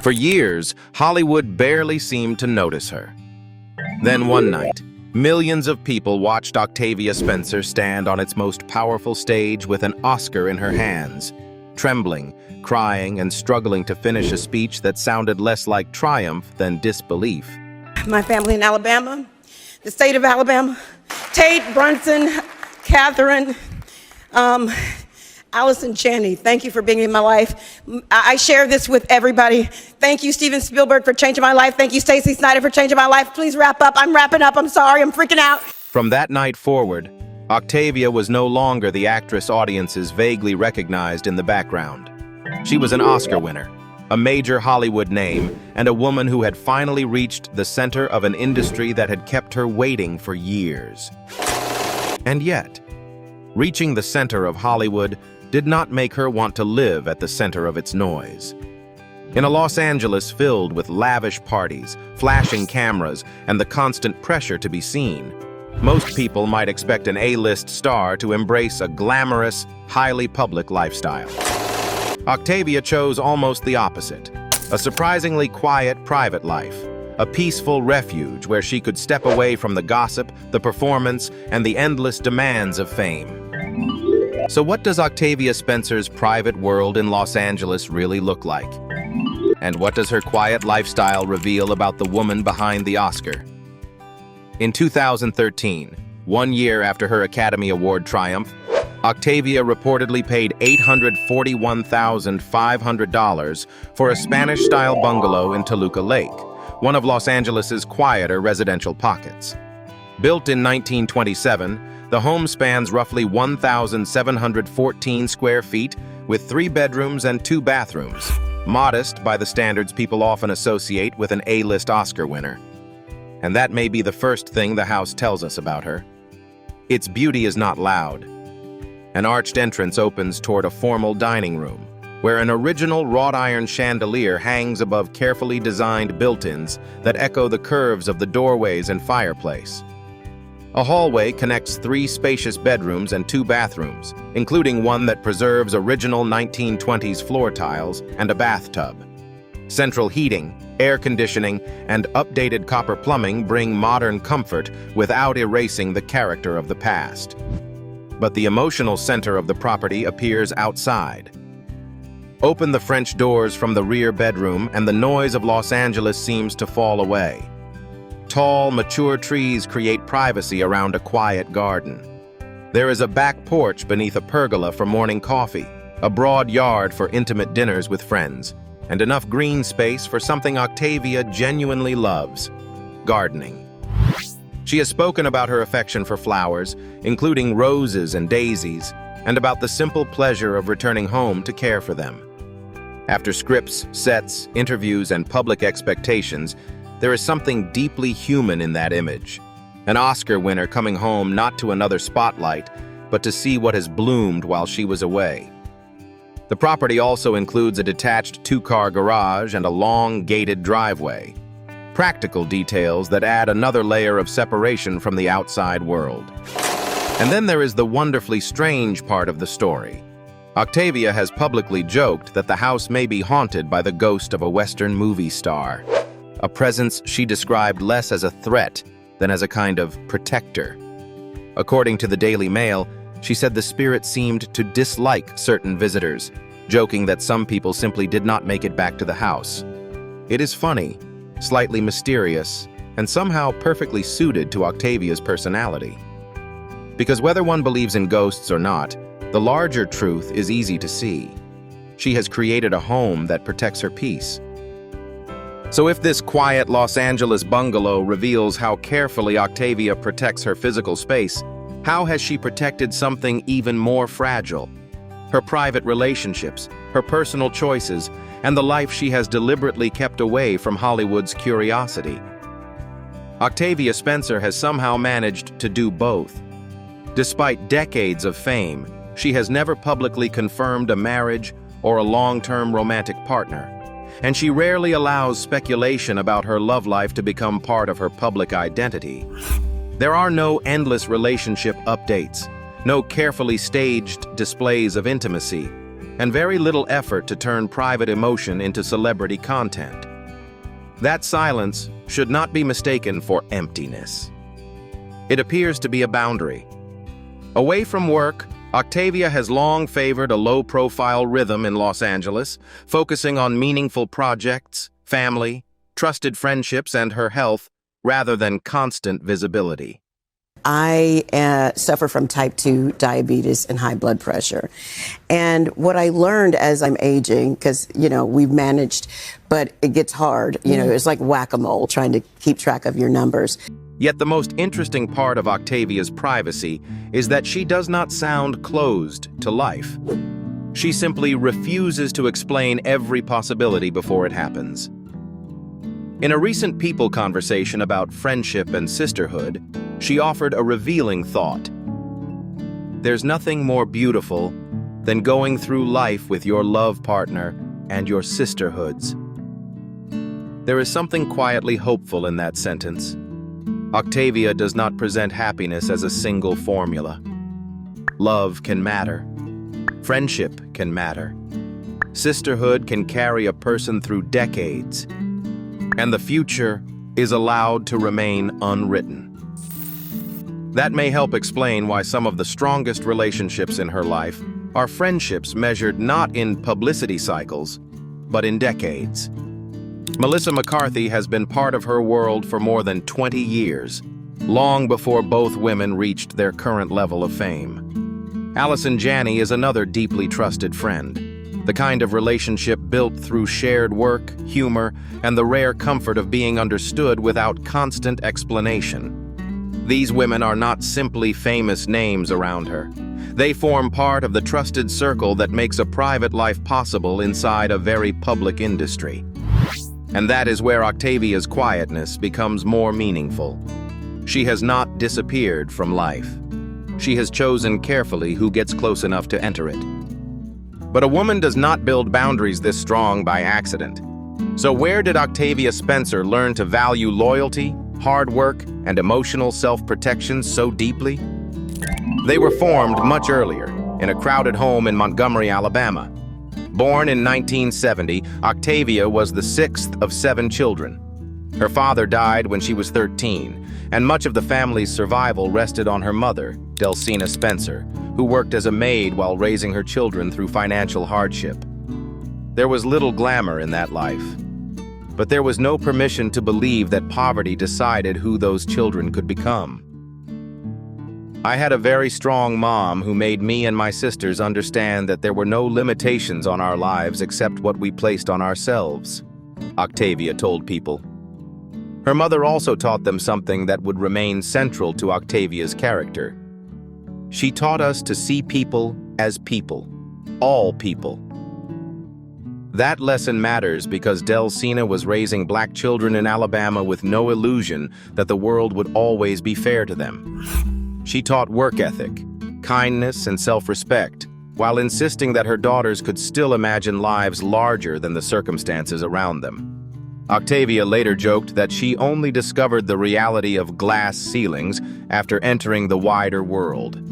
For years, Hollywood barely seemed to notice her. Then one night, millions of people watched Octavia Spencer stand on its most powerful stage with an Oscar in her hands, trembling, crying, and struggling to finish a speech that sounded less like triumph than disbelief. My family in Alabama, the state of Alabama, Tate, Brunson, Catherine, Allison Janney, thank you for being in my life. I share this with everybody. Thank you, Steven Spielberg, for changing my life. Thank you, Stacey Snider, for changing my life. Please wrap up. I'm wrapping up. I'm sorry. I'm freaking out. From that night forward, Octavia was no longer the actress audiences vaguely recognized in the background. She was an Oscar winner, a major Hollywood name, and a woman who had finally reached the center of an industry that had kept her waiting for years. And yet, reaching the center of Hollywood did not make her want to live at the center of its noise. In a Los Angeles filled with lavish parties, flashing cameras, and the constant pressure to be seen, most people might expect an A-list star to embrace a glamorous, highly public lifestyle. Octavia chose almost the opposite, a surprisingly quiet private life, a peaceful refuge where she could step away from the gossip, the performance, and the endless demands of fame. So what does Octavia Spencer's private world in Los Angeles really look like? And what does her quiet lifestyle reveal about the woman behind the Oscar? In 2013, 1 year after her Academy Award triumph, Octavia reportedly paid $841,500 for a Spanish-style bungalow in Toluca Lake, one of Los Angeles's quieter residential pockets. Built in 1927, the home spans roughly 1,714 square feet with 3 bedrooms and 2 bathrooms, modest by the standards people often associate with an A-list Oscar winner. And that may be the first thing the house tells us about her. Its beauty is not loud. An arched entrance opens toward a formal dining room, where an original wrought iron chandelier hangs above carefully designed built-ins that echo the curves of the doorways and fireplace. A hallway connects 3 spacious bedrooms and 2 bathrooms, including one that preserves original 1920s floor tiles and a bathtub. Central heating, air conditioning, and updated copper plumbing bring modern comfort without erasing the character of the past. But the emotional center of the property appears outside. Open the French doors from the rear bedroom and the noise of Los Angeles seems to fall away. Tall, mature trees create privacy around a quiet garden. There is a back porch beneath a pergola for morning coffee, a broad yard for intimate dinners with friends, and enough green space for something Octavia genuinely loves: gardening. She has spoken about her affection for flowers, including roses and daisies, and about the simple pleasure of returning home to care for them. After scripts, sets, interviews, and public expectations, there is something deeply human in that image. An Oscar winner coming home not to another spotlight, but to see what has bloomed while she was away. The property also includes a detached 2-car garage and a long, gated driveway. Practical details that add another layer of separation from the outside world. And then there is the wonderfully strange part of the story. Octavia has publicly joked that the house may be haunted by the ghost of a Western movie star, a presence she described less as a threat than as a kind of protector. According to the Daily Mail, she said the spirit seemed to dislike certain visitors, joking that some people simply did not make it back to the house. It is funny, slightly mysterious, and somehow perfectly suited to Octavia's personality. Because whether one believes in ghosts or not, the larger truth is easy to see. She has created a home that protects her peace. So if this quiet Los Angeles bungalow reveals how carefully Octavia protects her physical space, how has she protected something even more fragile? Her private relationships, her personal choices, and the life she has deliberately kept away from Hollywood's curiosity. Octavia Spencer has somehow managed to do both. Despite decades of fame, she has never publicly confirmed a marriage or a long-term romantic partner, and she rarely allows speculation about her love life to become part of her public identity. There are no endless relationship updates, no carefully staged displays of intimacy, and very little effort to turn private emotion into celebrity content. That silence should not be mistaken for emptiness. It appears to be a boundary. Away from work, Octavia has long favored a low-profile rhythm in Los Angeles, focusing on meaningful projects, family, trusted friendships, and her health, rather than constant visibility. I suffer from type 2 diabetes and high blood pressure. And what I learned as I'm aging, because, we've managed, but it gets hard. It's like whack-a-mole trying to keep track of your numbers. Yet the most interesting part of Octavia's privacy is that she does not sound closed to life. She simply refuses to explain every possibility before it happens. In a recent People conversation about friendship and sisterhood, she offered a revealing thought. There's nothing more beautiful than going through life with your love partner and your sisterhoods. There is something quietly hopeful in that sentence. Octavia does not present happiness as a single formula. Love can matter. Friendship can matter. Sisterhood can carry a person through decades. And the future is allowed to remain unwritten. That may help explain why some of the strongest relationships in her life are friendships measured not in publicity cycles, but in decades. Melissa McCarthy has been part of her world for more than 20 years, long before both women reached their current level of fame. Allison Janney is another deeply trusted friend. The kind of relationship built through shared work, humor, and the rare comfort of being understood without constant explanation. These women are not simply famous names around her. They form part of the trusted circle that makes a private life possible inside a very public industry. And that is where Octavia's quietness becomes more meaningful. She has not disappeared from life. She has chosen carefully who gets close enough to enter it. But a woman does not build boundaries this strong by accident. So where did Octavia Spencer learn to value loyalty, hard work, and emotional self-protection so deeply? They were formed much earlier, in a crowded home in Montgomery, Alabama. Born in 1970, Octavia was the sixth of 7 children. Her father died when she was 13, and much of the family's survival rested on her mother, Delcina Spencer, who worked as a maid while raising her children through financial hardship. There was little glamour in that life, but there was no permission to believe that poverty decided who those children could become. I had a very strong mom who made me and my sisters understand that there were no limitations on our lives except what we placed on ourselves, Octavia told People. Her mother also taught them something that would remain central to Octavia's character. She taught us to see people as people, all people. That lesson matters because Delcina was raising black children in Alabama with no illusion that the world would always be fair to them. She taught work ethic, kindness, and self-respect, while insisting that her daughters could still imagine lives larger than the circumstances around them. Octavia later joked that she only discovered the reality of glass ceilings after entering the wider world.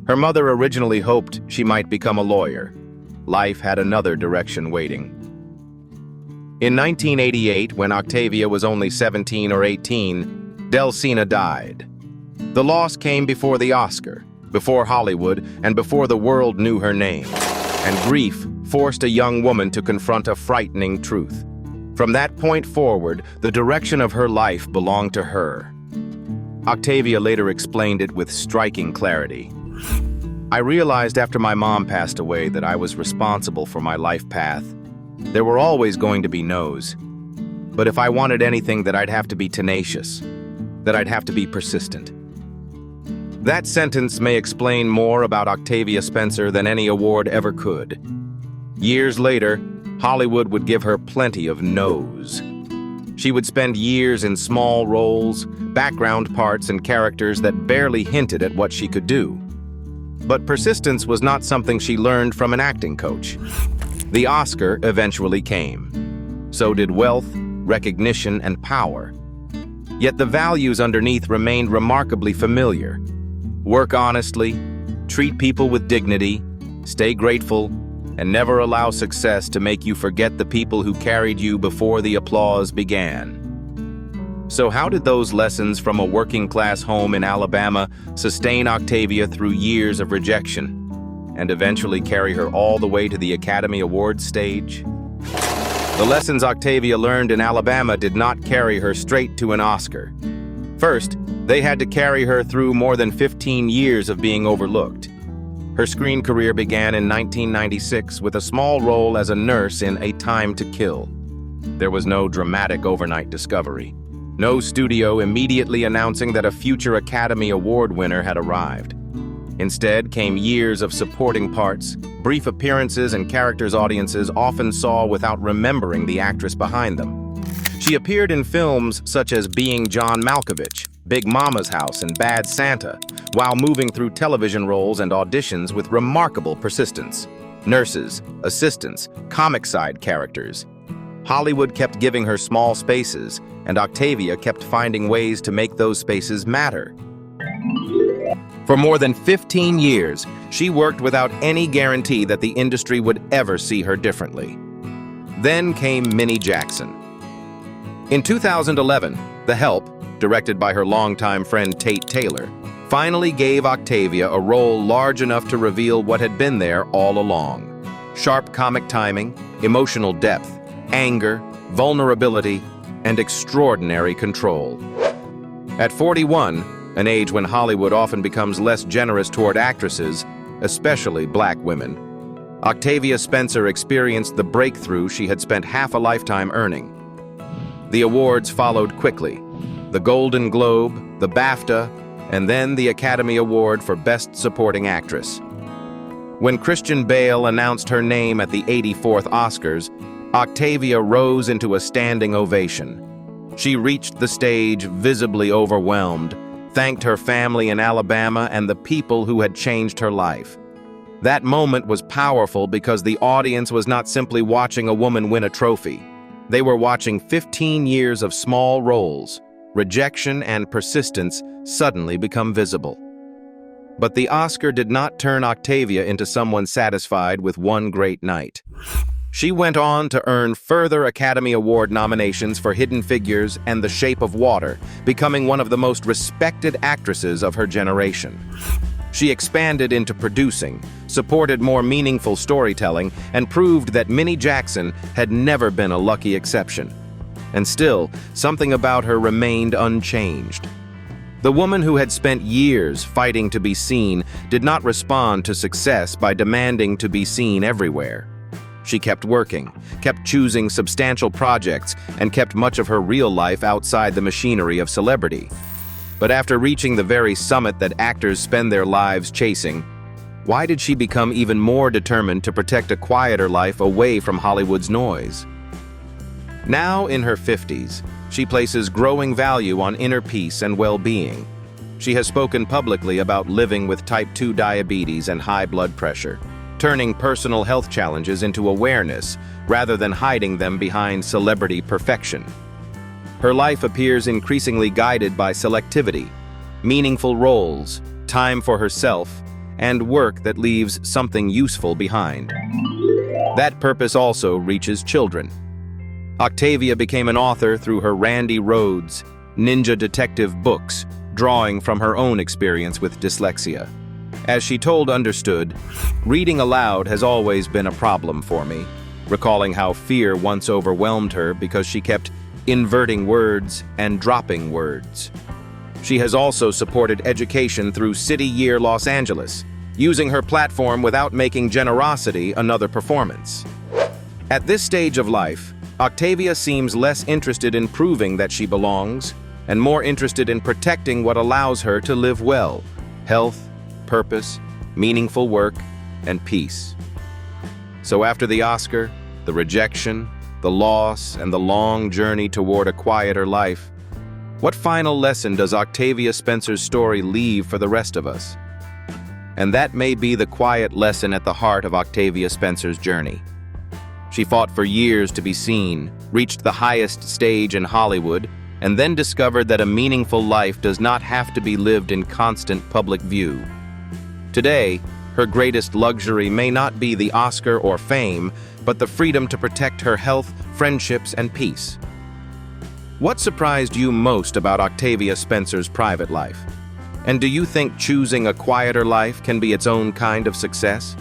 Her mother originally hoped she might become a lawyer. Life had another direction waiting. In 1988, when Octavia was only 17 or 18, Delcina died. The loss came before the Oscar, before Hollywood, and before the world knew her name. And grief forced a young woman to confront a frightening truth. From that point forward, the direction of her life belonged to her. Octavia later explained it with striking clarity. I realized after my mom passed away that I was responsible for my life path. There were always going to be no's. But if I wanted anything, that I'd have to be tenacious, that I'd have to be persistent. That sentence may explain more about Octavia Spencer than any award ever could. Years later, Hollywood would give her plenty of no's. She would spend years in small roles, background parts, and characters that barely hinted at what she could do. But persistence was not something she learned from an acting coach. The Oscar eventually came. So did wealth, recognition, and power. Yet the values underneath remained remarkably familiar. Work honestly, treat people with dignity, stay grateful, and never allow success to make you forget the people who carried you before the applause began. So how did those lessons from a working-class home in Alabama sustain Octavia through years of rejection, and eventually carry her all the way to the Academy Awards stage? The lessons Octavia learned in Alabama did not carry her straight to an Oscar. First, they had to carry her through more than 15 years of being overlooked. Her screen career began in 1996 with a small role as a nurse in A Time to Kill. There was no dramatic overnight discovery. No studio immediately announcing that a future Academy Award winner had arrived. Instead came years of supporting parts, brief appearances and characters audiences often saw without remembering the actress behind them. She appeared in films such as Being John Malkovich, Big Mama's House, and Bad Santa, while moving through television roles and auditions with remarkable persistence. Nurses, assistants, comic side characters. Hollywood kept giving her small spaces, and Octavia kept finding ways to make those spaces matter. For more than 15 years, she worked without any guarantee that the industry would ever see her differently. Then came Minnie Jackson. In 2011, The Help, directed by her longtime friend Tate Taylor, finally gave Octavia a role large enough to reveal what had been there all along. Sharp comic timing, emotional depth, anger, vulnerability, and extraordinary control. At 41, an age when Hollywood often becomes less generous toward actresses, especially black women, Octavia Spencer experienced the breakthrough she had spent half a lifetime earning. The awards followed quickly: the Golden Globe, the BAFTA, and then the Academy Award for Best Supporting Actress. When Christian Bale announced her name at the 84th Oscars, Octavia rose into a standing ovation. She reached the stage visibly overwhelmed, thanked her family in Alabama and the people who had changed her life. That moment was powerful because the audience was not simply watching a woman win a trophy. They were watching 15 years of small roles, rejection and persistence suddenly become visible. But the Oscar did not turn Octavia into someone satisfied with one great night. She went on to earn further Academy Award nominations for Hidden Figures and The Shape of Water, becoming one of the most respected actresses of her generation. She expanded into producing, supported more meaningful storytelling, and proved that Minnie Jackson had never been a lucky exception. And still, something about her remained unchanged. The woman who had spent years fighting to be seen did not respond to success by demanding to be seen everywhere. She kept working, kept choosing substantial projects, and kept much of her real life outside the machinery of celebrity. But after reaching the very summit that actors spend their lives chasing, why did she become even more determined to protect a quieter life away from Hollywood's noise? Now in her 50s, she places growing value on inner peace and well-being. She has spoken publicly about living with type 2 diabetes and high blood pressure, turning personal health challenges into awareness rather than hiding them behind celebrity perfection. Her life appears increasingly guided by selectivity, meaningful roles, time for herself, and work that leaves something useful behind. That purpose also reaches children. Octavia became an author through her Randy Rhoads Ninja Detective books, drawing from her own experience with dyslexia. As she told Understood, "Reading aloud has always been a problem for me," recalling how fear once overwhelmed her because she kept inverting words and dropping words. She has also supported education through City Year Los Angeles, using her platform without making generosity another performance. At this stage of life, Octavia seems less interested in proving that she belongs and more interested in protecting what allows her to live well: health, purpose, meaningful work, and peace. So after the Oscar, the rejection, the loss, and the long journey toward a quieter life, what final lesson does Octavia Spencer's story leave for the rest of us? And that may be the quiet lesson at the heart of Octavia Spencer's journey. She fought for years to be seen, reached the highest stage in Hollywood, and then discovered that a meaningful life does not have to be lived in constant public view. Today, Her greatest luxury may not be the Oscar or fame, but the freedom to protect her health, friendships, and peace. What surprised you most about Octavia Spencer's private life? And do you think choosing a quieter life can be its own kind of success?